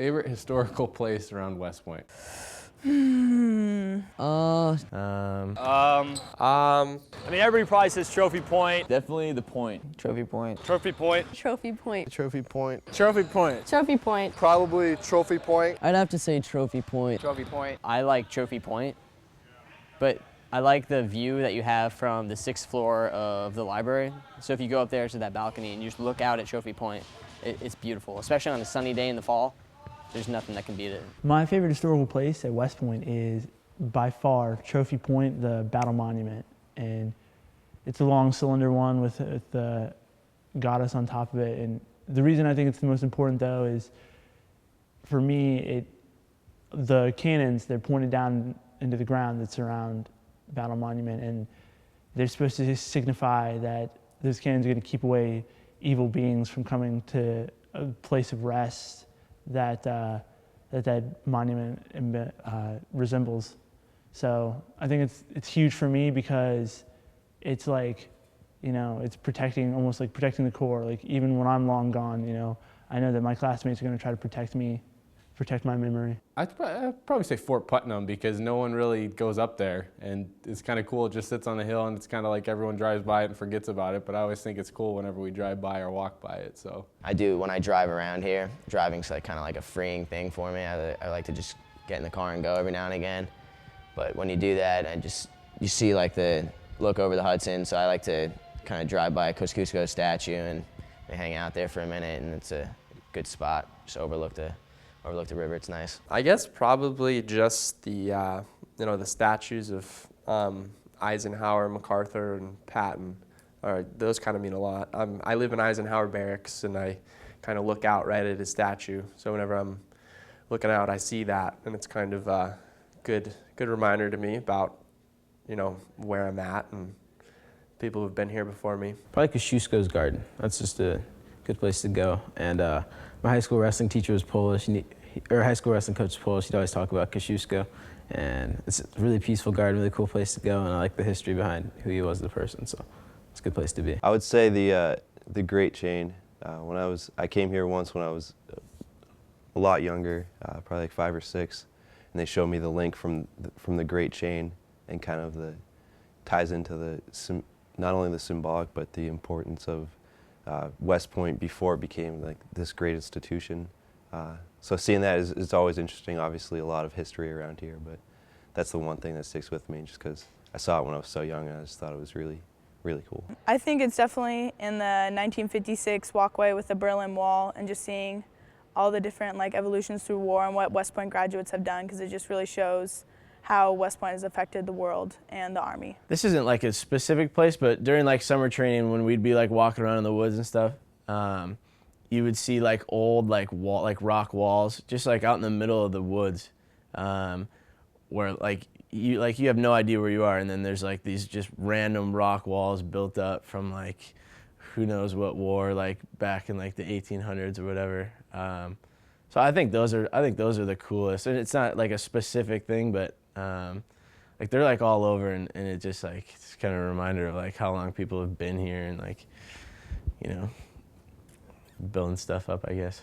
Favorite historical place around West Point? I mean, everybody probably says Trophy Point. Definitely the Point. Trophy Point. Trophy Point. Trophy Point. Trophy Point. Trophy Point. Trophy Point. Probably Trophy Point. I'd have to say Trophy Point. Trophy Point. I like Trophy Point, but I like the view that you have from the 6th floor of the library. So if you go up there to that balcony and you just look out at Trophy Point, it's beautiful, especially on a sunny day in the fall. There's nothing that can beat it. My favorite historical place at West Point is by far Trophy Point, the Battle Monument. And it's a long cylinder one with the goddess on top of it. And the reason I think it's the most important though is, for me, the cannons, they're pointed down into the ground that surround Battle Monument, and they're supposed to signify that those cannons are going to keep away evil beings from coming to a place of rest that monument resembles. So I think it's huge for me because it's like, you know, it's protecting, almost like protecting the core. Like even when I'm long gone, you know, I know that my classmates are going to try to protect me, protect my memory. I'd probably say Fort Putnam because no one really goes up there, and it's kind of cool. It just sits on a hill, and it's kind of like everyone drives by it and forgets about it, but I always think it's cool whenever we drive by or walk by it. So I do. When I drive around here, driving's like kind of like a freeing thing for me. I like to just get in the car and go every now and again. But when you do that, you see like look over the Hudson, so I like to kind of drive by Kosciusko statue and hang out there for a minute, and it's a good spot. Just overlook the river. It's nice. I guess probably just the the statues of Eisenhower, MacArthur, and Patton. Those kind of mean a lot. I live in Eisenhower Barracks, and I kind of look out right at his statue. So whenever I'm looking out, I see that, and it's kind of a good reminder to me about where I'm at and people who've been here before me. Probably Kosciusko's garden. That's just a good place to go. And my high school wrestling teacher was Polish, or high school wrestling coach was Polish. He'd always talk about Kosciusko. And it's a really peaceful garden, really cool place to go, and I like the history behind who he was as a person, so it's a good place to be. I would say the Great Chain. I came here once when I was a lot younger, probably like 5 or 6, and they showed me the link from the Great Chain, and kind of ties into not only the symbolic but the importance of West Point before it became like this great institution. So seeing that is always interesting. Obviously a lot of history around here, but that's the one thing that sticks with me just because I saw it when I was so young and I just thought it was really, really cool. I think it's definitely in the 1956 walkway with the Berlin Wall, and just seeing all the different evolutions through war and what West Point graduates have done, because it just really shows how West Point has affected the world and the Army. This isn't like a specific place, but during summer training when we'd be walking around in the woods and stuff, you would see old rock walls just out in the middle of the woods, where you have no idea where you are, and then there's these just random rock walls built up from who knows what war, back in the 1800s or whatever. So I think those are the coolest, and it's not a specific thing, but they're all over, and it just it's kind of a reminder of how long people have been here and building stuff up, I guess.